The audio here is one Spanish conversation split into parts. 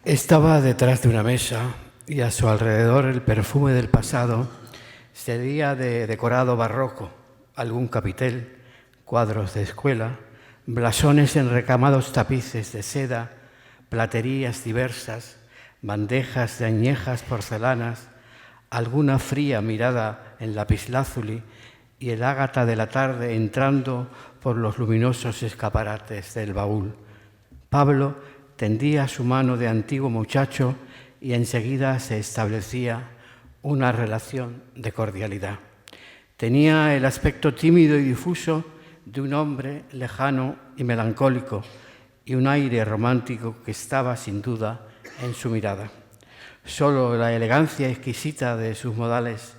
Estaba detrás de una mesa y a su alrededor el perfume del pasado sería de decorado barroco, algún capitel, cuadros de escuela, blasones en recamados tapices de seda, platerías diversas, bandejas de añejas porcelanas, alguna fría mirada en lapislázuli y el ágata de la tarde entrando por los luminosos escaparates del baúl. Pablo tendía su mano de antiguo muchacho y enseguida se establecía una relación de cordialidad. Tenía el aspecto tímido y difuso de un hombre lejano y melancólico y un aire romántico que estaba sin duda en su mirada. Solo la elegancia exquisita de sus modales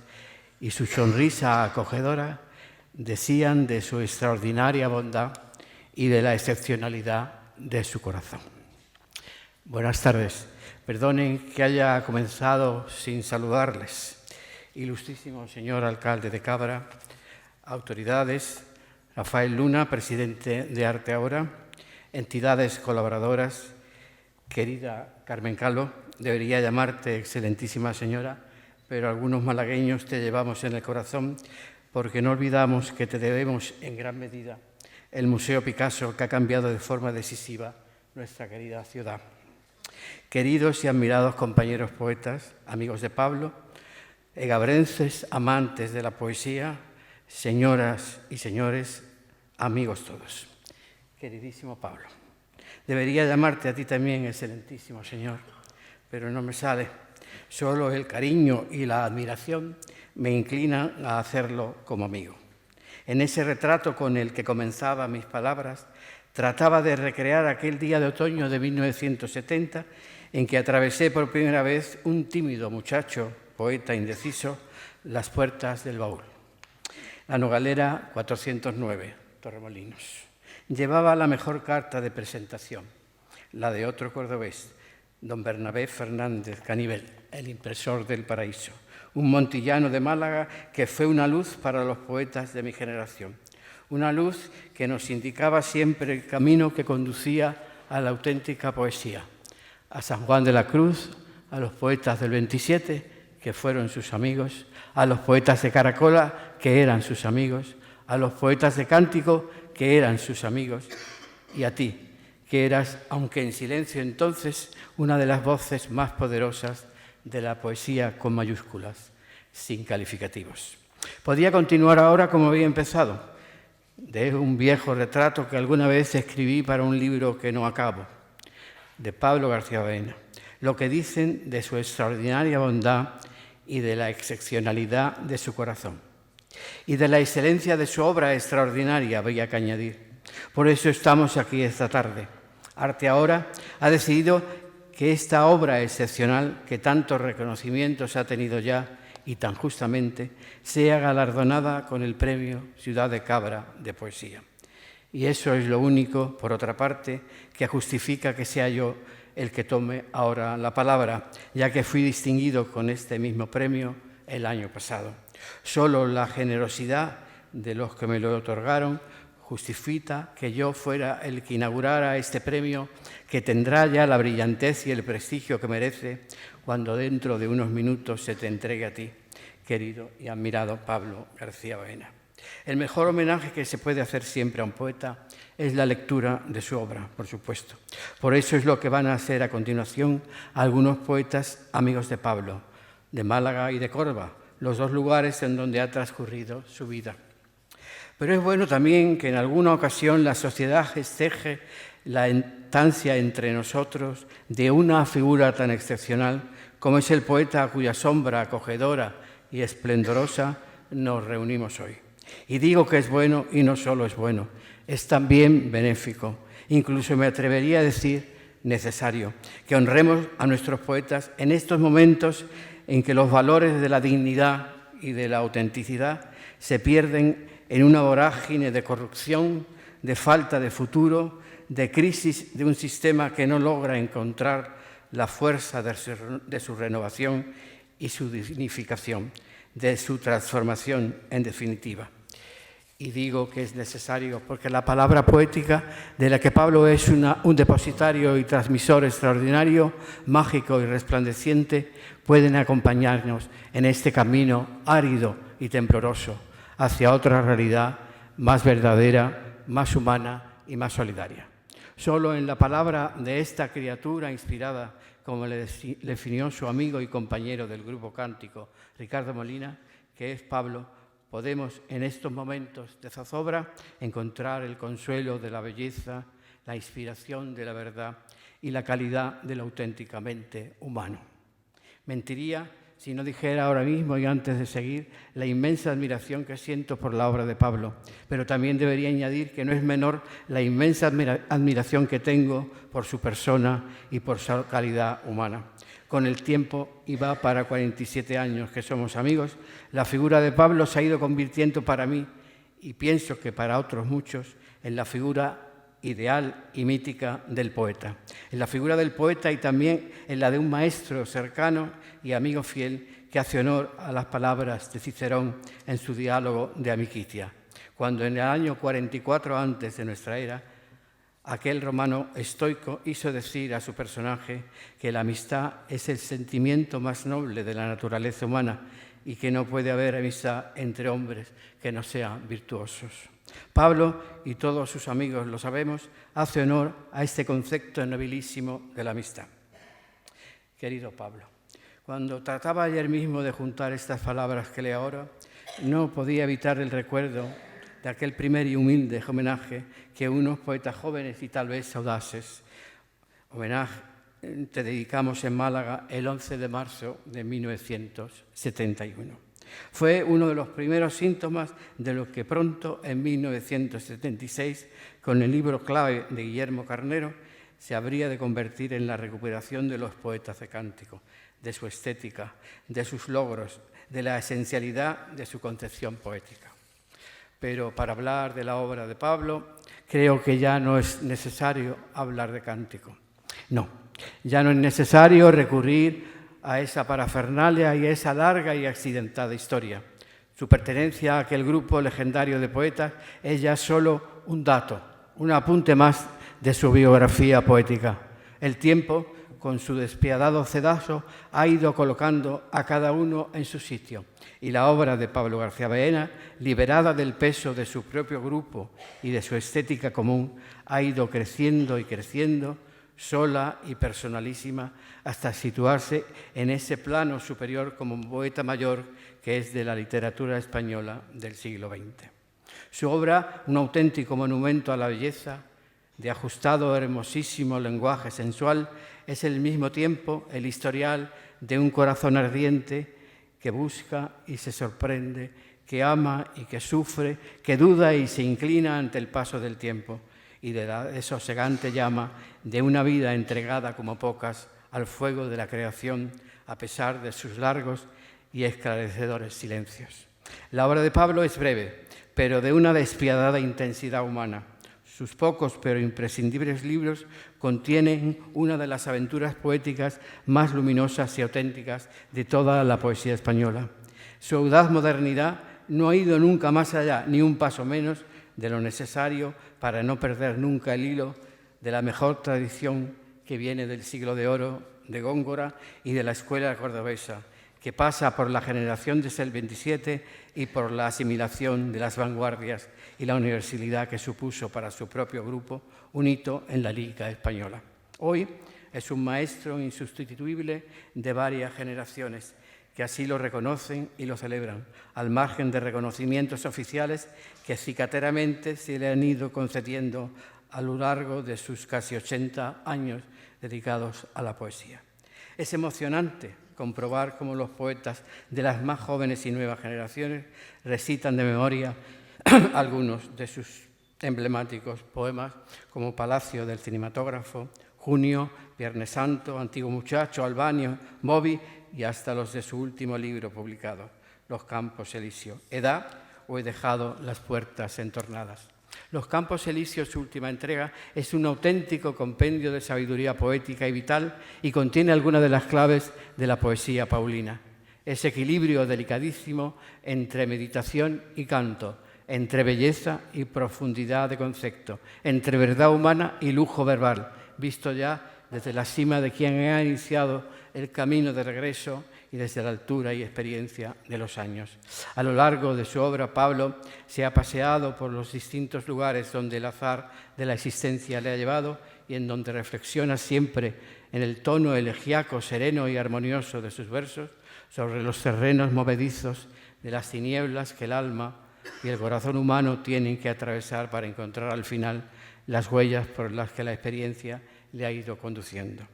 y su sonrisa acogedora decían de su extraordinaria bondad y de la excepcionalidad de su corazón. Buenas tardes. Perdonen que haya comenzado sin saludarles. Ilustrísimo señor alcalde de Cabra, autoridades, Rafael Luna, presidente de Arte Ahora, entidades colaboradoras, querida Carmen Calvo, debería llamarte excelentísima señora, pero algunos malagueños te llevamos en el corazón porque no olvidamos que te debemos en gran medida el Museo Picasso, que ha cambiado de forma decisiva nuestra querida ciudad. Queridos y admirados compañeros poetas, amigos de Pablo, egabrenses, amantes de la poesía, señoras y señores, amigos todos. Queridísimo Pablo, debería llamarte a ti también excelentísimo señor, pero no me sale. Solo el cariño y la admiración me inclinan a hacerlo como amigo. En ese retrato con el que comenzaba mis palabras, trataba de recrear aquel día de otoño de 1970 en que atravesé por primera vez un tímido muchacho, poeta indeciso, las puertas del baúl. La Nogalera 409, Torremolinos. Llevaba la mejor carta de presentación, la de otro cordobés, don Bernabé Fernández Canivel, el impresor del Paraíso, un montillano de Málaga que fue una luz para los poetas de mi generación, una luz que nos indicaba siempre el camino que conducía a la auténtica poesía, a San Juan de la Cruz, a los poetas del 27, que fueron sus amigos, a los poetas de Caracola, que eran sus amigos, a los poetas de Cántico, que eran sus amigos, y a ti, que eras, aunque en silencio entonces, una de las voces más poderosas de la poesía con mayúsculas, sin calificativos. Podía continuar ahora como había empezado, de un viejo retrato que alguna vez escribí para un libro que no acabo, de Pablo García Baena, lo que dicen de su extraordinaria bondad y de la excepcionalidad de su corazón, y de la excelencia de su obra extraordinaria, había que añadir. Por eso estamos aquí esta tarde. Arte Ahora ha decidido que esta obra excepcional, que tantos reconocimientos ha tenido ya y tan justamente, sea galardonada con el premio Ciudad de Cabra de Poesía. Y eso es lo único, por otra parte, que justifica que sea yo el que tome ahora la palabra, ya que fui distinguido con este mismo premio el año pasado. Solo la generosidad de los que me lo otorgaron justifica que yo fuera el que inaugurara este premio, que tendrá ya la brillantez y el prestigio que merece cuando dentro de unos minutos se te entregue a ti, querido y admirado Pablo García Baena. El mejor homenaje que se puede hacer siempre a un poeta es la lectura de su obra, por supuesto. Por eso es lo que van a hacer a continuación algunos poetas amigos de Pablo, de Málaga y de Córdoba, los dos lugares en donde ha transcurrido su vida. Pero es bueno también que en alguna ocasión la sociedad festeje la instancia entre nosotros de una figura tan excepcional como es el poeta a cuya sombra acogedora y esplendorosa nos reunimos hoy. Y digo que es bueno y no solo es bueno, es también benéfico, incluso me atrevería a decir necesario, que honremos a nuestros poetas en estos momentos en que los valores de la dignidad y de la autenticidad se pierden en una vorágine de corrupción, de falta de futuro, de crisis de un sistema que no logra encontrar la fuerza de su renovación y su dignificación, de su transformación en definitiva. Y digo que es necesario porque la palabra poética, de la que Pablo es un depositario y transmisor extraordinario, mágico y resplandeciente, pueden acompañarnos en este camino árido y tembloroso hacia otra realidad más verdadera, más humana y más solidaria. Solo en la palabra de esta criatura inspirada, como le definió su amigo y compañero del grupo cántico, Ricardo Molina, que es Pablo, podemos en estos momentos de zozobra encontrar el consuelo de la belleza, la inspiración de la verdad y la calidad de lo auténticamente humano. Mentiría si no dijera ahora mismo y antes de seguir la inmensa admiración que siento por la obra de Pablo, pero también debería añadir que no es menor la inmensa admiración que tengo por su persona y por su calidad humana. Con el tiempo, y va para 47 años que somos amigos, la figura de Pablo se ha ido convirtiendo para mí, y pienso que para otros muchos, en la figura ideal y mítica del poeta. En la figura del poeta y también en la de un maestro cercano y amigo fiel que hace honor a las palabras de Cicerón en su diálogo de Amicitia, cuando en el año 44 antes de nuestra era, aquel romano estoico hizo decir a su personaje que la amistad es el sentimiento más noble de la naturaleza humana y que no puede haber amistad entre hombres que no sean virtuosos. Pablo, y todos sus amigos lo sabemos, hace honor a este concepto nobilísimo de la amistad. Querido Pablo, cuando trataba ayer mismo de juntar estas palabras que leo ahora, no podía evitar el recuerdo de aquel primer y humilde homenaje que unos poetas jóvenes y tal vez audaces te dedicamos en Málaga el 11 de marzo de 1971. Fue uno de los primeros síntomas de lo que pronto, en 1976, con el libro clave de Guillermo Carnero, se habría de convertir en la recuperación de los poetas de cántico, de su estética, de sus logros, de la esencialidad de su concepción poética. Pero para hablar de la obra de Pablo, creo que ya no es necesario hablar de cántico. No, ya no es necesario recurrir a esa parafernalia y a esa larga y accidentada historia. Su pertenencia a aquel grupo legendario de poetas es ya solo un dato, un apunte más de su biografía poética. El tiempo, con su despiadado cedazo, ha ido colocando a cada uno en su sitio. Y la obra de Pablo García Baena, liberada del peso de su propio grupo y de su estética común, ha ido creciendo y creciendo, sola y personalísima, hasta situarse en ese plano superior como poeta mayor que es de la literatura española del siglo XX. Su obra, un auténtico monumento a la belleza, de ajustado, hermosísimo lenguaje sensual, es al mismo tiempo el historial de un corazón ardiente que busca y se sorprende, que ama y que sufre, que duda y se inclina ante el paso del tiempo, y de la sosegante llama de una vida entregada como pocas al fuego de la creación, a pesar de sus largos y esclarecedores silencios. La obra de Pablo es breve, pero de una despiadada intensidad humana. Sus pocos pero imprescindibles libros contienen una de las aventuras poéticas más luminosas y auténticas de toda la poesía española. Su audaz modernidad no ha ido nunca más allá, ni un paso menos, de lo necesario para no perder nunca el hilo de la mejor tradición que viene del siglo de oro de Góngora y de la escuela cordobesa, que pasa por la generación desde el 27 y por la asimilación de las vanguardias y la universalidad que supuso para su propio grupo un hito en la lírica española. Hoy es un maestro insustituible de varias generaciones que así lo reconocen y lo celebran, al margen de reconocimientos oficiales que cicateramente se le han ido concediendo a lo largo de sus casi 80 años dedicados a la poesía. Es emocionante comprobar cómo los poetas de las más jóvenes y nuevas generaciones recitan de memoria algunos de sus emblemáticos poemas, como Palacio del Cinematógrafo, Junio, Viernes Santo, Antiguo Muchacho, Albano, Bobby y hasta los de su último libro publicado, Los Campos Elíseos, Edad o He dejado las puertas entornadas. Los Campos Elíseos, su última entrega, es un auténtico compendio de sabiduría poética y vital y contiene algunas de las claves de la poesía paulina. Ese equilibrio delicadísimo entre meditación y canto, entre belleza y profundidad de concepto, entre verdad humana y lujo verbal, visto ya desde la cima de quien ha iniciado el camino de regreso y desde la altura y experiencia de los años. A lo largo de su obra, Pablo se ha paseado por los distintos lugares donde el azar de la existencia le ha llevado y en donde reflexiona siempre en el tono elegíaco, sereno y armonioso de sus versos sobre los terrenos movedizos de las tinieblas que el alma y el corazón humano tienen que atravesar para encontrar al final las huellas por las que la experiencia le ha ido conduciendo.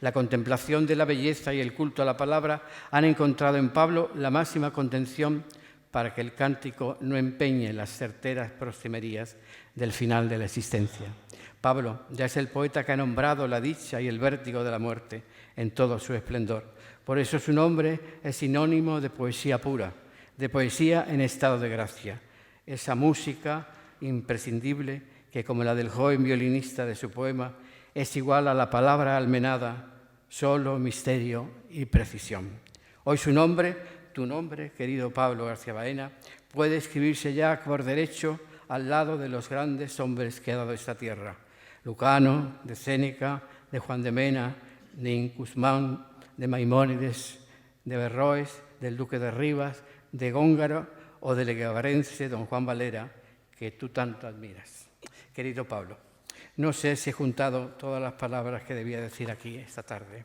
La contemplación de la belleza y el culto a la palabra han encontrado en Pablo la máxima contención para que el cántico no empeñe las certeras proximerías del final de la existencia. Pablo ya es el poeta que ha nombrado la dicha y el vértigo de la muerte en todo su esplendor. Por eso su nombre es sinónimo de poesía pura, de poesía en estado de gracia. Esa música imprescindible que, como la del joven violinista de su poema, es igual a la palabra almenada, solo misterio y precisión. Hoy su nombre, tu nombre, querido Pablo García Baena, puede escribirse ya por derecho al lado de los grandes hombres que ha dado esta tierra. Lucano, de Séneca, de Juan de Mena, de Guzmán, de Maimónides, de Berroes, del Duque de Rivas, de Góngaro o del guevarense don Juan Valera, que tú tanto admiras. Querido Pablo, no sé si he juntado todas las palabras que debía decir aquí esta tarde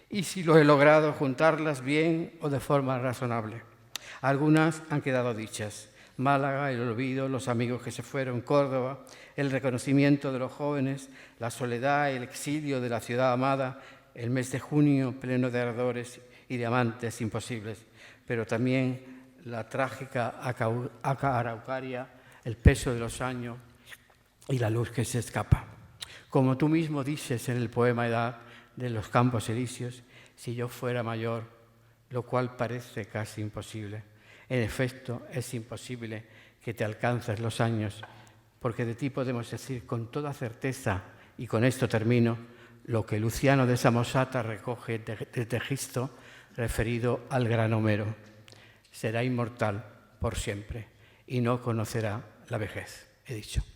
y si lo he logrado juntarlas bien o de forma razonable. Algunas han quedado dichas. Málaga, el olvido, los amigos que se fueron, Córdoba, el reconocimiento de los jóvenes, la soledad y el exilio de la ciudad amada, el mes de junio pleno de ardores y de amantes imposibles, pero también la trágica araucaria, el peso de los años y la luz que se escapa. Como tú mismo dices en el poema Edad de los Campos Elíseos, si yo fuera mayor, lo cual parece casi imposible. En efecto, es imposible que te alcances los años, porque de ti podemos decir con toda certeza, y con esto termino, lo que Luciano de Samosata recoge de Tegisto referido al gran Homero. Será inmortal por siempre y no conocerá la vejez, he dicho.